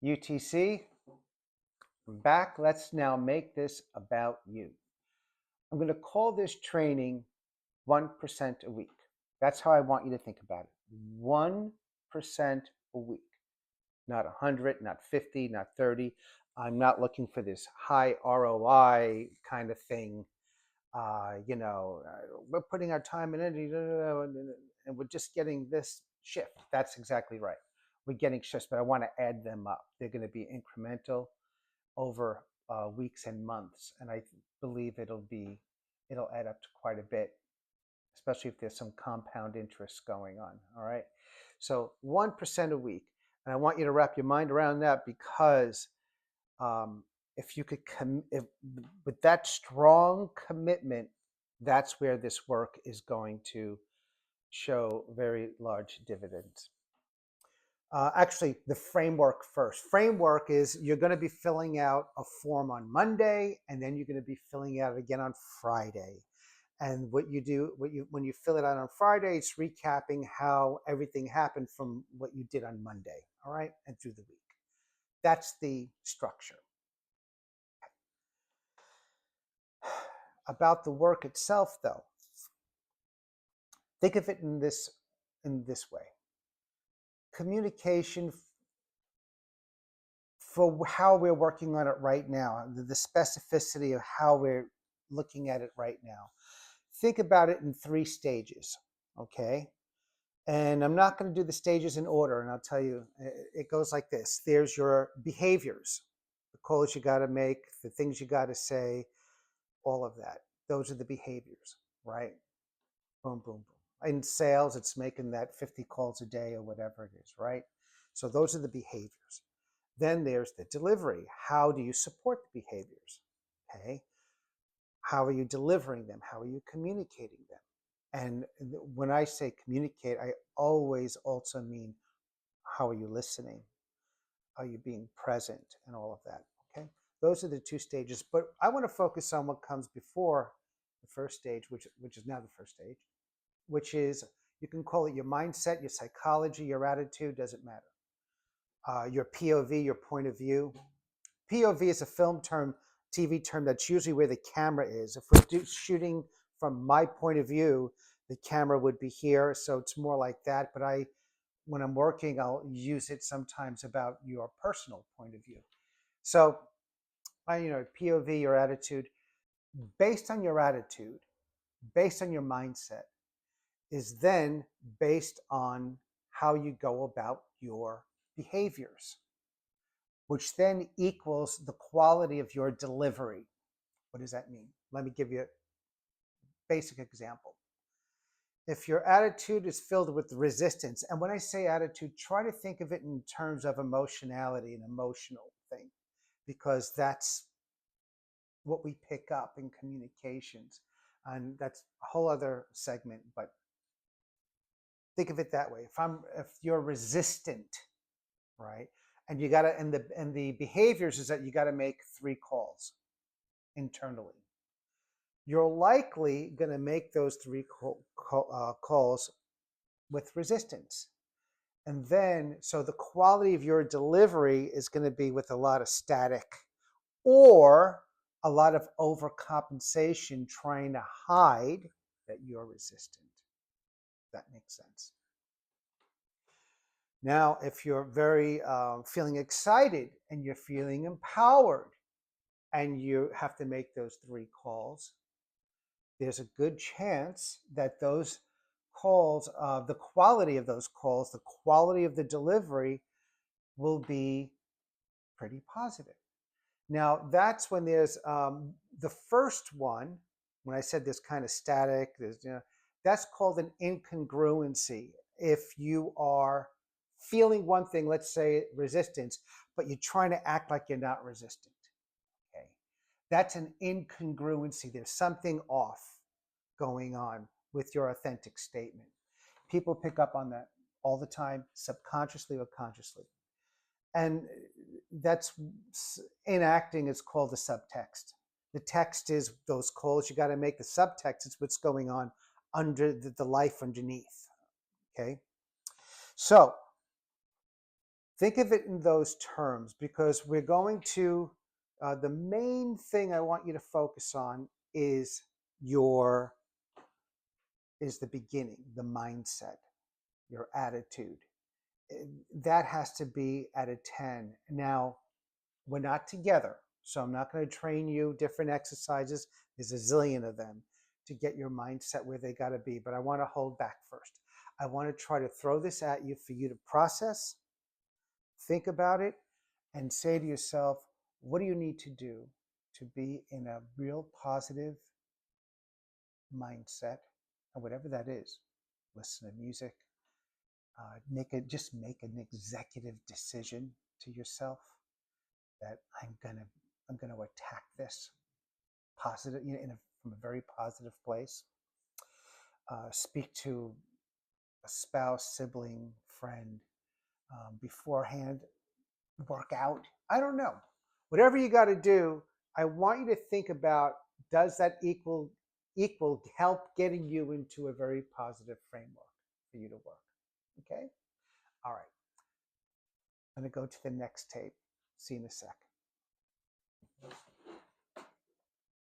UTC, I'm back. Let's now make this about you. I'm going to call this training 1% a week. That's how I want you to think about it. 1% a week. Not 100, not 50, not 30. I'm not looking for this high ROI kind of thing. We're putting our time and energy, and we're just getting this shift. That's exactly right. We're getting shifts, but I want to add them up. They're going to be incremental over weeks and months, and I believe it'll add up to quite a bit, especially if there's some compound interest going on. All right, so 1% a week, and I want you to wrap your mind around that because if you could with that strong commitment, that's where this work is going to show very large dividends. Actually, the framework first. Framework is you're going to be filling out a form on Monday, and then you're going to be filling out again on Friday. And what you do, when you fill it out on Friday, it's recapping how everything happened from what you did on Monday, all right, and through the week. That's the structure. About the work itself, though, think of it in this way. Communication for how we're working on it right now, the specificity of how we're looking at it right now. Think about it in 3 stages, okay? And I'm not going to do the stages in order, and I'll tell you, it goes like this. There's your behaviors, the calls you got to make, the things you got to say, all of that. Those are the behaviors, right? Boom, boom, boom. In sales, it's making that 50 calls a day or whatever it is, right? So those are the behaviors. Then there's the delivery. How do you support the behaviors? Okay. How are you delivering them? How are you communicating them? And when I say communicate, I always also mean how are you listening? Are you being present and all of that? Okay. Those are the 2 stages. But I want to focus on what comes before the first stage, which is now the first stage, which is, you can call it your mindset, your psychology, your attitude, doesn't matter. Your POV, your point of view. POV is a film term, TV term, that's usually where the camera is. If we're shooting from my point of view, the camera would be here, so it's more like that. But when I'm working, I'll use it sometimes about your personal point of view. So, POV, your attitude, based on your attitude, based on your mindset, is then based on how you go about your behaviors, which then equals the quality of your delivery. What does that mean? Let me give you a basic example. If your attitude is filled with resistance, and when I say attitude, try to think of it in terms of emotionality, an emotional thing, because that's what we pick up in communications. And that's a whole other segment, but think of it that way. If you're resistant, right? And you got to, and the behaviors is that you got to make 3 calls internally. You're likely going to make those 3 calls with resistance. And then, so the quality of your delivery is going to be with a lot of static or a lot of overcompensation, trying to hide that you're resistant. That makes sense. Now, if you're very feeling excited and you're feeling empowered and you have to make those 3 calls, there's a good chance that those calls, the quality of those calls, the quality of the delivery will be pretty positive. Now, that's when there's the first one, when I said this kind of static, that's called an incongruency. If you are feeling one thing, let's say resistance, but you're trying to act like you're not resistant. Okay. That's an incongruency. There's something off going on with your authentic statement. People pick up on that all the time, subconsciously or consciously. And that's, in acting, it's called the subtext. The text is those calls you got to make. The subtext is what's going on under the life underneath. Okay. So Think of it in those terms, because we're going to, the main thing I want you to focus on is your, is the beginning, the mindset, your attitude. That has to be at a 10. Now, we're not together, so I'm not going to train you different exercises. There's a zillion of them to get your mindset where they got to be. But I want to hold back first. I want to try to throw this at you for you to process, think about it, and say to yourself, what do you need to do to be in a real positive mindset? And whatever that is, listen to music, just make an executive decision to yourself that I'm gonna attack this positive, from a very positive place. Speak to a spouse, sibling, friend beforehand. Work out. I don't know. Whatever you got to do, I want you to think about, does that equal help getting you into a very positive framework for you to work? Okay. All right. I'm going to go to the next tape. See you in a sec.